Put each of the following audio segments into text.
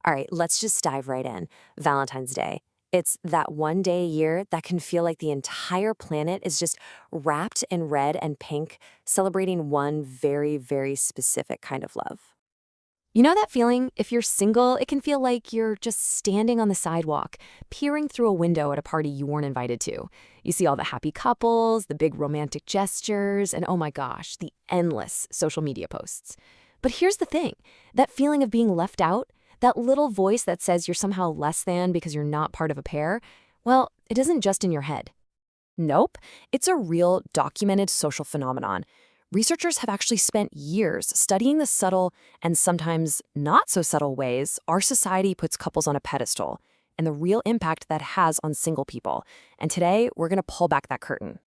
All right, let's just dive right in. Valentine's Day. It's that one day a year that can feel like the entire planet is just wrapped in red and pink, celebrating one very, very specific kind of love. You know that feeling? If you're single, it can feel like you're just standing on the sidewalk, peering through a window at a party you weren't invited to. You see all the happy couples, the big romantic gestures, and oh my gosh, the endless social media posts. But here's the thing, that feeling of being left out, that little voice that says you're somehow less than because you're not part of a pair, well, it isn't just in your head. Nope, it's a real documented social phenomenon. Researchers have actually spent years studying the subtle and sometimes not so subtle ways our society puts couples on a pedestal and the real impact that has on single people. And today, we're going to pull back that curtain.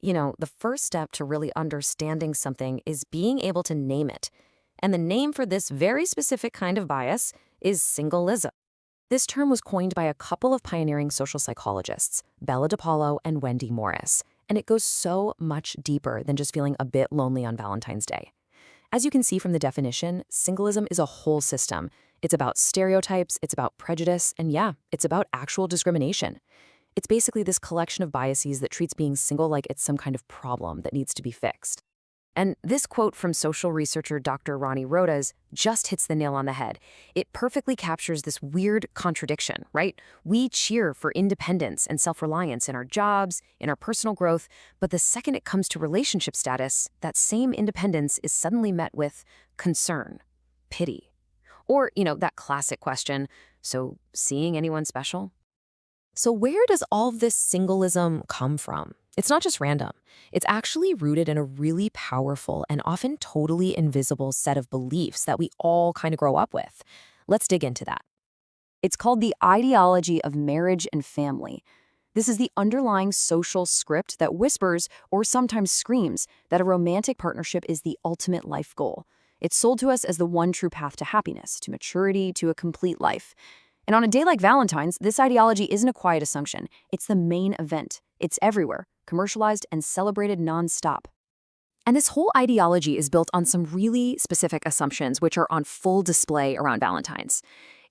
The first step to really understanding something is being able to name it. And the name for this very specific kind of bias is singleism. This term was coined by a couple of pioneering social psychologists, Bella DePaulo and Wendy Morris, and it goes so much deeper than just feeling a bit lonely on Valentine's Day. As you can see from the definition, singleism is a whole system. It's about stereotypes, it's about prejudice, and yeah, it's about actual discrimination. It's basically this collection of biases that treats being single like it's some kind of problem that needs to be fixed. And this quote from social researcher Dr. Ronnie Rodas just hits the nail on the head. It perfectly captures this weird contradiction, right? We cheer for independence and self-reliance in our jobs, in our personal growth, but the second it comes to relationship status, that same independence is suddenly met with concern, pity. Or, that classic question, so seeing anyone special? So where does all of this singleism come from? It's not just random. It's actually rooted in a really powerful and often totally invisible set of beliefs that we all kind of grow up with. Let's dig into that. It's called the ideology of marriage and family. This is the underlying social script that whispers, or sometimes screams, that a romantic partnership is the ultimate life goal. It's sold to us as the one true path to happiness, to maturity, to a complete life. And on a day like Valentine's, this ideology isn't a quiet assumption. It's the main event. It's everywhere, commercialized and celebrated nonstop. And this whole ideology is built on some really specific assumptions which are on full display around Valentine's.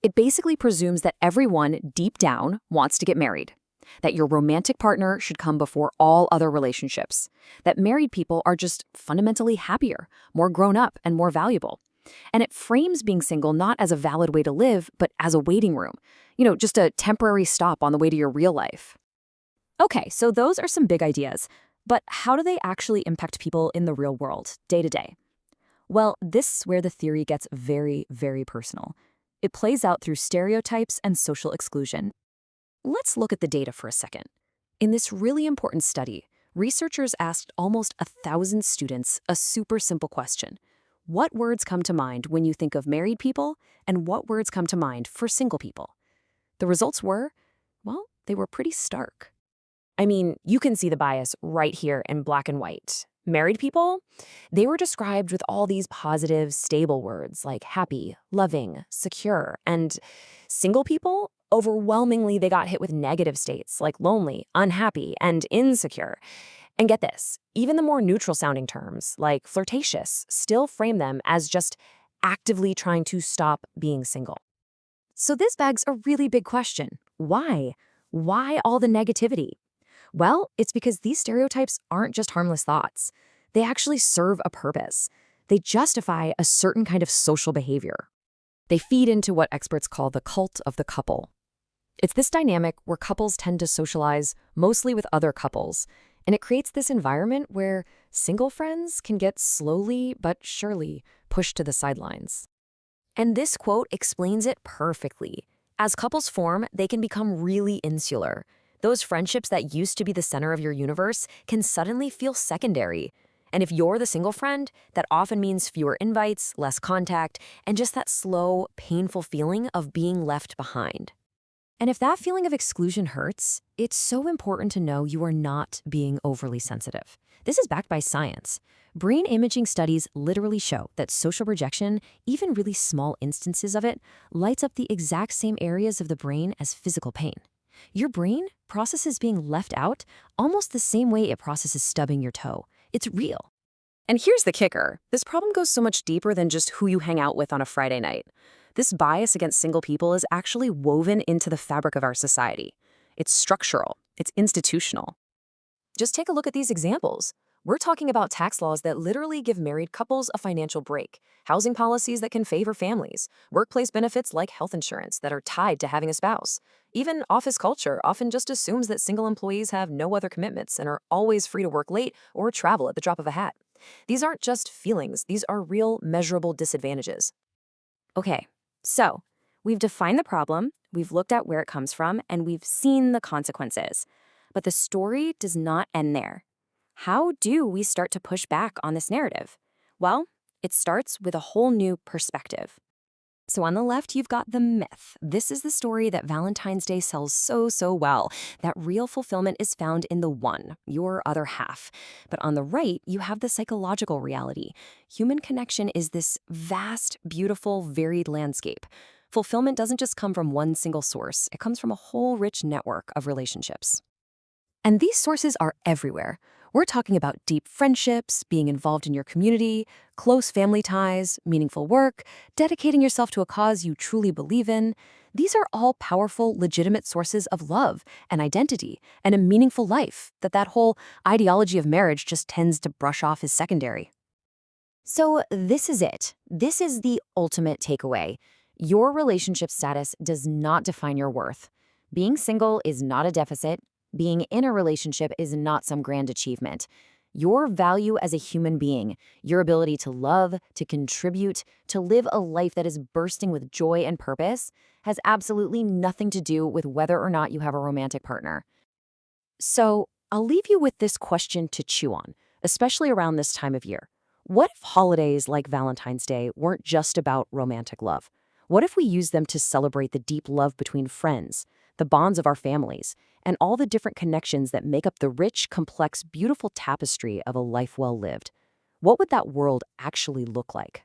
It basically presumes that everyone deep down wants to get married, that your romantic partner should come before all other relationships, that married people are just fundamentally happier, more grown up, and more valuable. And it frames being single not as a valid way to live, but as a waiting room. Just a temporary stop on the way to your real life. Okay, so those are some big ideas. But how do they actually impact people in the real world, day to day? Well, this is where the theory gets very, very personal. It plays out through stereotypes and social exclusion. Let's look at the data for a second. In this really important study, researchers asked almost 1,000 students a super simple question. What words come to mind when you think of married people, and what words come to mind for single people? The results were, well, they were pretty stark. I mean, you can see the bias right here in black and white. Married people, they were described with all these positive, stable words like happy, loving, secure. And single people, overwhelmingly, they got hit with negative states like lonely, unhappy, and insecure. And get this, even the more neutral-sounding terms, like flirtatious, still frame them as just actively trying to stop being single. So this begs a really big question. Why? Why all the negativity? Well, it's because these stereotypes aren't just harmless thoughts. They actually serve a purpose. They justify a certain kind of social behavior. They feed into what experts call the cult of the couple. It's this dynamic where couples tend to socialize mostly with other couples, and it creates this environment where single friends can get slowly but surely pushed to the sidelines. And this quote explains it perfectly. As couples form, they can become really insular. Those friendships that used to be the center of your universe can suddenly feel secondary. And if you're the single friend, that often means fewer invites, less contact, and just that slow, painful feeling of being left behind. And if that feeling of exclusion hurts, it's so important to know you are not being overly sensitive. This is backed by science. Brain imaging studies literally show that social rejection, even really small instances of it, lights up the exact same areas of the brain as physical pain. Your brain processes being left out almost the same way it processes stubbing your toe. It's real. And here's the kicker. This problem goes so much deeper than just who you hang out with on a Friday night. This bias against single people is actually woven into the fabric of our society. It's structural, it's institutional. Just take a look at these examples. We're talking about tax laws that literally give married couples a financial break, housing policies that can favor families, workplace benefits like health insurance that are tied to having a spouse. Even office culture often just assumes that single employees have no other commitments and are always free to work late or travel at the drop of a hat. These aren't just feelings, these are real, measurable disadvantages. Okay, so we've defined the problem, we've looked at where it comes from, and we've seen the consequences. But the story does not end there. How do we start to push back on this narrative? Well, it starts with a whole new perspective. So on the left, you've got the myth. This is the story that Valentine's Day sells so well, that real fulfillment is found in the one, your other half. But on the right, you have the psychological reality. Human connection is this vast, beautiful, varied landscape. Fulfillment doesn't just come from one single source. It comes from a whole rich network of relationships. And these sources are everywhere. We're talking about deep friendships, being involved in your community, close family ties, meaningful work, dedicating yourself to a cause you truly believe in. These are all powerful, legitimate sources of love and identity and a meaningful life that whole ideology of marriage just tends to brush off as secondary. So this is it. This is the ultimate takeaway. Your relationship status does not define your worth. Being single is not a deficit. Being in a relationship is not some grand achievement. Your value as a human being, your ability to love, to contribute, to live a life that is bursting with joy and purpose, has absolutely nothing to do with whether or not you have a romantic partner. So I'll leave you with this question to chew on, especially around this time of year. What if holidays like Valentine's Day weren't just about romantic love? What if we used them to celebrate the deep love between friends, the bonds of our families, and all the different connections that make up the rich, complex, beautiful tapestry of a life well lived? What would that world actually look like?